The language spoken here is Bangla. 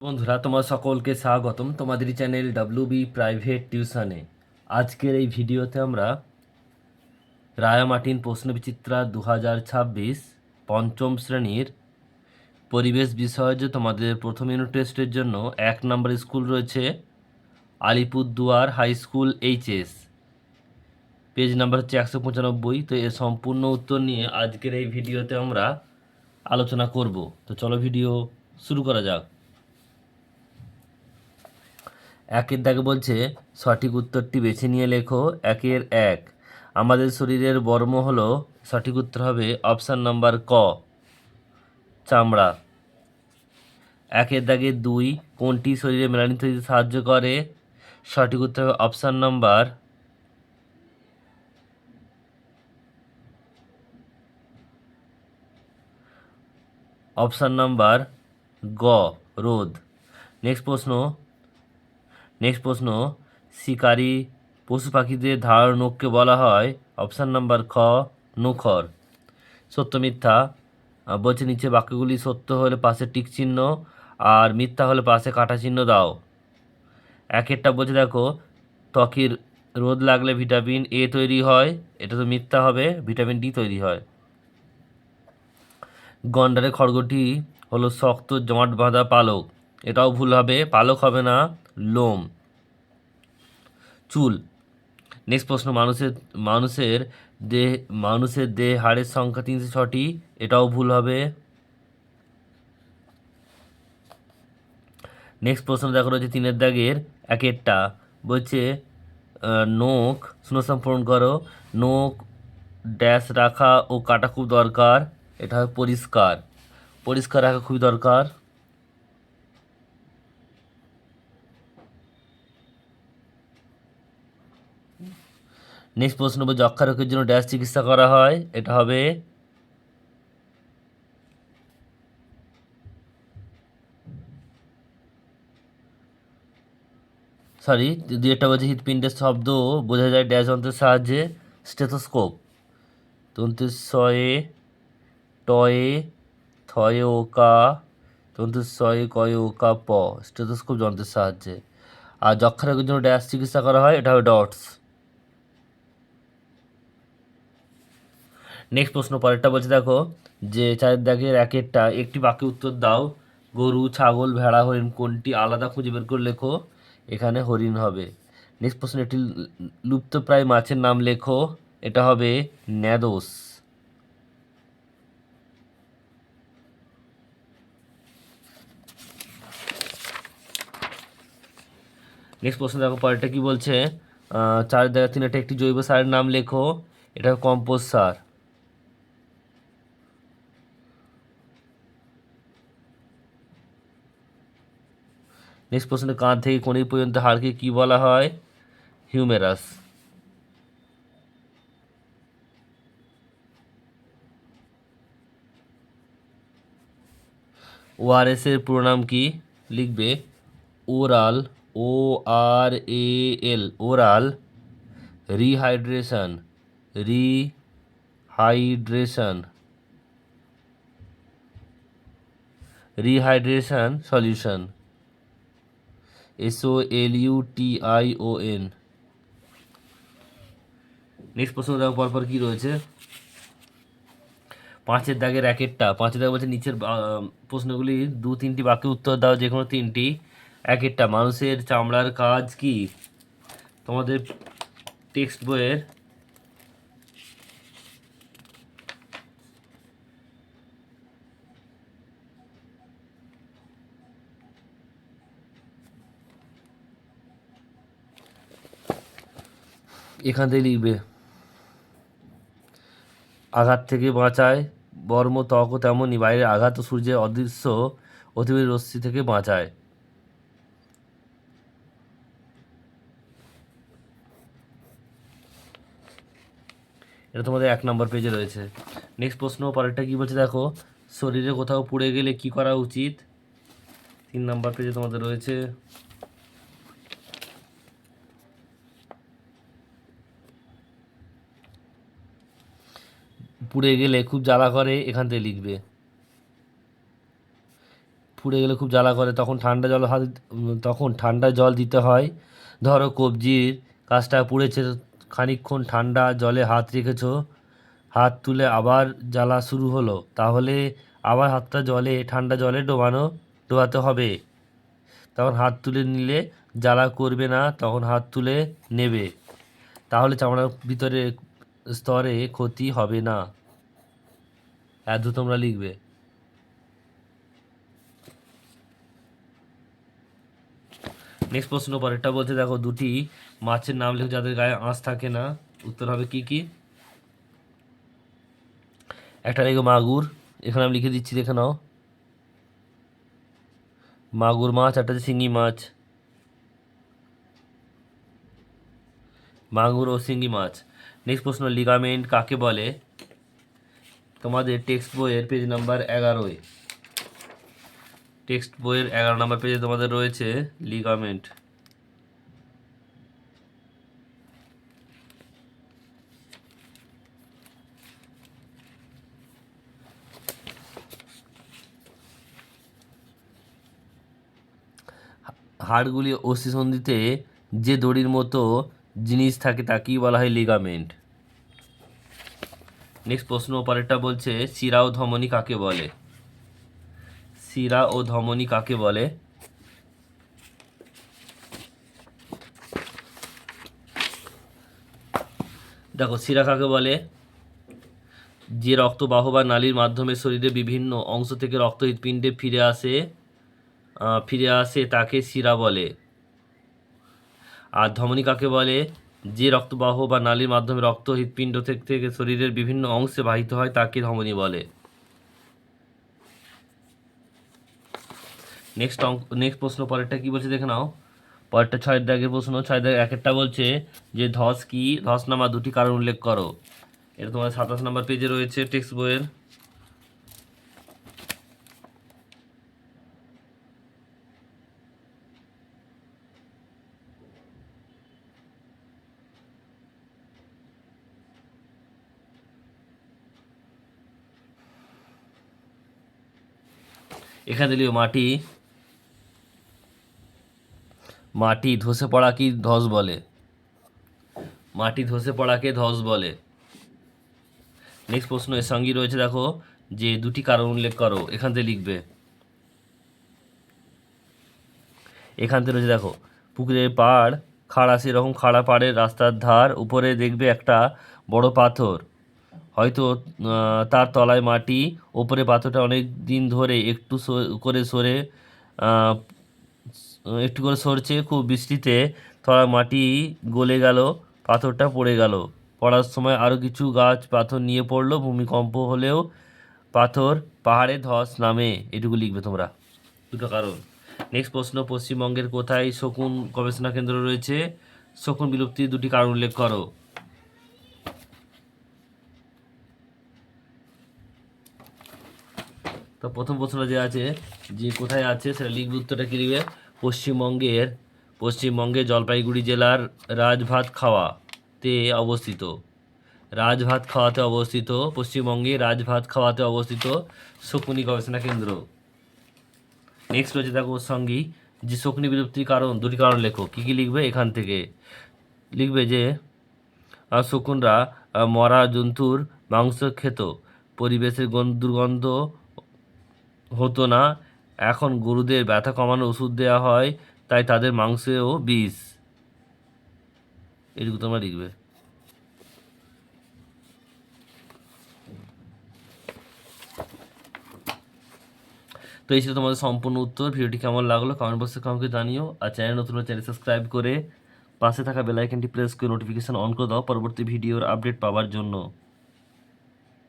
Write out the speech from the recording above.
বন্ধুরা, তোমার সকলকে স্বাগতম তোমাদের চ্যানেল ডাব্লিউবি প্রাইভেট টিউশনে। আজকের এই ভিডিওতে আমরা রায়া মার্টিন প্রশ্নবিচিত্রা 2026 পঞ্চম শ্রেণীর পরিবেশ বিষয় যে তোমাদের প্রথম ইউনিট টেস্টের জন্য 1 নম্বর স্কুল রয়েছে Alipurduar high school HS, page number হচ্ছে 195। তো এর সম্পূর্ণ উত্তর নিয়ে আজকের এই ভিডিওতে আমরা আলোচনা করব। তো চলো ভিডিও শুরু করা যাক। একের দাগে বলছে সঠিক উত্তরটি বেছে নিয়ে লেখো। 1 আমাদের শরীরের বর্ম হলো, সঠিক উত্তর হবে অপশান নাম্বার ক, চামড়া। 2 কোনটি শরীরে মেলানিন তৈরিতে সাহায্য করে? সঠিক উত্তর হবে অপশান নাম্বার গ, রোদ। নেক্সট প্রশ্ন শিকারী পশু পাখিদের ধারালো নখকে বলা হয়? অপশান নাম্বার খ, নখর। সত্য মিথ্যা বলছে নিচে বাক্যগুলি সত্য হলে পাশে টিক চিহ্ন আর মিথ্যা হলে পাশে কাটা চিহ্ন দাও। একেরটা বলছে দেখো ত্বকের রোদ লাগলে ভিটামিন এ তৈরি হয়, এটা তো মিথ্যা হবে, ভিটামিন ডি তৈরি হয়। গন্ডারের খড়গটি হলো শক্ত জমাট বাঁধা পালক, এটাও ভুল হবে, পালক হবে না, লোম। চুল। নেক্সট প্রশ্ন মানুষের দেহে হাড়ের সংখ্যা 306টি, এটাও ভুল হবে। নেক্সট প্রশ্ন দেখো রয়েছে 3 দাগের একেরটা বলছে নখ শূন্যস্থান পূরণ করো। নখ ড্যাশ রাখা ও কাটা খুব দরকার, এটা হয় পরিষ্কার, পরিষ্কার রাখা খুবই দরকার। নেক্সট প্রশ্ন বলছে যক্ষা রোগের জন্য ড্যাশ চিকিৎসা করা হয়, এটা হবে দুইটা বলছে হৃৎপিণ্ডের শব্দ বোঝা যায় ড্যাশ যন্ত্রের সাহায্যে, স্টেথোস্কোপ। তন্তুস্বয়ে টয়ে থয়ে ওকা, তন্তুস্বয়ে কয়ে ওকা প, স্টেথোস্কোপ যন্ত্রের সাহায্যে। আর যক্ষা রোগের জন্য ড্যাশ চিকিৎসা করা হয়, এটা হবে ডটস। নেক্সট প্রশ্ন পরেরটা বলছে দেখো যে 4 দাগের একেরটা একটি বাক্যে উত্তর দাও। গরু, ছাগল, ভেড়া, হরিণ কোনটি আলাদা খুঁজে বের করে লেখো, এখানে হরিণ হবে। নেক্সট প্রশ্ন একটি লুপ্তপ্রায় মাছের নাম লেখো, এটা হবে ন্যাদোস। নেক্সট প্রশ্ন দেখো পরেরটা কি বলছে 4 দাগের 3 একটি জৈব সারের নাম লেখো, এটা কম্পোস্ট সার। নেক্সট প্রশ্ন কাঁধ থেকে কণিক পর্যন্ত হাড়কে কি বলা হয়? হিউমেরাস। ওআরএস এর পুরো নাম কি? লিখবে oral, ORAL, oral rehydration, rehydration rehydration solution, SOLUTION। Next প্রশ্ন দেখো পরপর কি রয়েছে। 5 দাগের একেরটা 5 দাগে বলছে নিচের প্রশ্নগুলি 2-3টি বাক্যে উত্তর দাও, যে কোনো 3টি। একেরটা মানুষের চামড়ার কাজ কি? তোমাদের টেক্সট বইয়ের এখান থেকে লিখবে আঘাত থেকে বাঁচায়, বর্ম ত্বকও তেমনই, বাইরের আঘাত ও সূর্যের অদৃশ্য অতিবেগুনি রশ্মি থেকে বাঁচায়। এটা তোমাদের 1 নম্বর পেজে রয়েছে। নেক্সট প্রশ্ন পরেরটা কি বলছে দেখো শরীরে কোথাও পুড়ে গেলে কি করা উচিত? 3 নম্বর পেজে তোমাদের রয়েছে। পুড়ে গেলে খুব জ্বালা করে, এখান থেকে লিখবে পুড়ে গেলে খুব জ্বালা করে, তখন ঠান্ডা জল দিতে হয়। ধরো কবজির কাজটা পুড়েছে, খানিকক্ষণ ঠান্ডা জলে হাত রেখেছো, হাত তুলে আবার জ্বালা শুরু হলো, তাহলে আবার হাতটা ঠান্ডা জলে ডোবাতে হবে। তখন হাত তুলে নিলে জ্বালা করবে না, তখন হাত তুলে নেবে, তাহলে চামড়ার ভিতরে স্তরে ক্ষতি হবে না। এত তোমরা লিখবে। নেক্সট প্রশ্ন পরেরটা বলছে, দেখো দুটি মাছের নাম লেখো যাদের গায়ে আঁশ থাকে না। উত্তর হবে কি কি? একটা লেখো মাগুর, এখানে আমি লিখে দিচ্ছি, দেখে নাও। মাগুর মাছ, একটা হচ্ছে শিঙি মাছ। মাগুর ও শিঙি মাছ। নেক্সট প্রশ্ন, লিগামেন্ট কাকে বলে? তোমাদের টেক্সট বইয়ের পেজ নাম্বার 11, টেক্সট বইয়ের 11 নম্বর পেজে তোমাদের রয়েছে লিগামেন্ট। হাড়গুলি অস্থিসন্ধিতে যে দড়ির মতো জিনিস থাকে তাকেই বলা হয় লিগামেন্ট। নেক্সট প্রশ্ন পরেরটা বলছে, শিরা ও ধমনী কাকে বলে? শিরা ও ধমনী কাকে বলে? দেখো শিরা কাকে বলে? যে রক্তবাহ বা নালীর মাধ্যমে শরীরের বিভিন্ন অংশ থেকে রক্ত হৃৎপিণ্ডে ফিরে আসে তাকে শিরা বলে। আর ধমনী কাকে বলে? যে রক্তবাহ বা নালীর মাধ্যমে রক্ত হৃৎপিণ্ড থেকে শরীরের বিভিন্ন অংশে বাহিত হয় তাকে ধমনী বলে। নেক্সট প্রশ্ন পরেরটা কি বলছে দেখে নাও। পরেরটা 6 দাগের প্রশ্ন। 6 দাগের একেরটা বলছে যে ধস কি? ধস নামা দুটি কারণ উল্লেখ করো। এটা তোমার 27 নম্বর পেজে রয়েছে টেক্সট বইয়ের। এখানে দিল মাটি ধসে পড়া কি ধস বলে? মাটি ধসে পড়াকে ধস বলে। নেক্সট প্রশ্ন এর সঙ্গেই রয়েছে, দেখো যে দুটি কারণ উল্লেখ করো, এখান থেকে লিখবে। এখান থেকে রয়েছে দেখো, পুকুরের পাড় খাড়া, সেরকম খাড়া পাড়ের রাস্তার ধার, উপরে দেখবে একটা বড় পাথর, হয়তো তার তলায় মাটি, ওপরে পাথরটা অনেক দিন ধরে একটু করে সরছে, খুব বৃষ্টিতে তলায় মাটি গলে গেল, পাথরটা পড়ে গেল, পড়ার সময় আরও কিছু গাছ পাথর নিয়ে পড়লো, ভূমিকম্প হলেও পাহাড়ে ধস নামে। এটুকু লিখবে তোমরা, দুটো কারণ। নেক্সট প্রশ্ন, পশ্চিমবঙ্গের কোথায় শকুন গবেষণা কেন্দ্র রয়েছে? শকুন বিলুপ্তির দুটি কারণ উল্লেখ করো। তো প্রথম প্রশ্নটা যে আছে, যে কোথায় আছে সেটা লিখবে, উত্তরটা কী লিখবে? পশ্চিমবঙ্গের জলপাইগুড়ি জেলার রাজভাতখাওয়াতে অবস্থিত। পশ্চিমবঙ্গে রাজভাতখাওয়াতে অবস্থিত শকুনি গবেষণা কেন্দ্র। নেক্সট রয়েছে দেখো ওর সঙ্গেই, যে শকুনি বিলুপ্তির কারণ, দুটি কারণ লেখো। কী কী লিখবে? এখান থেকে লিখবে যে শকুনরা মরা জন্তুর মাংস খেত, পরিবেশের দুর্গন্ধ হতো না, এখন গরুদের ব্যথা কমানোর ওষুধ দেওয়া হয়, তাই তাদের মাংসেও বিষ। এটুকু তোমরা লিখবে। তো এই ছিল তোমাদের সম্পূর্ণ উত্তর। ভিডিওটি কেমন লাগলো কমেন্ট বক্সে আমাকে জানিও। আর চ্যানেল নতুন চ্যানেল সাবস্ক্রাইব করে পাশে থাকা বেল আইকনটি প্রেস করে নোটিফিকেশন অন করে দাও পরবর্তী ভিডিওর আপডেট পাওয়ার জন্য।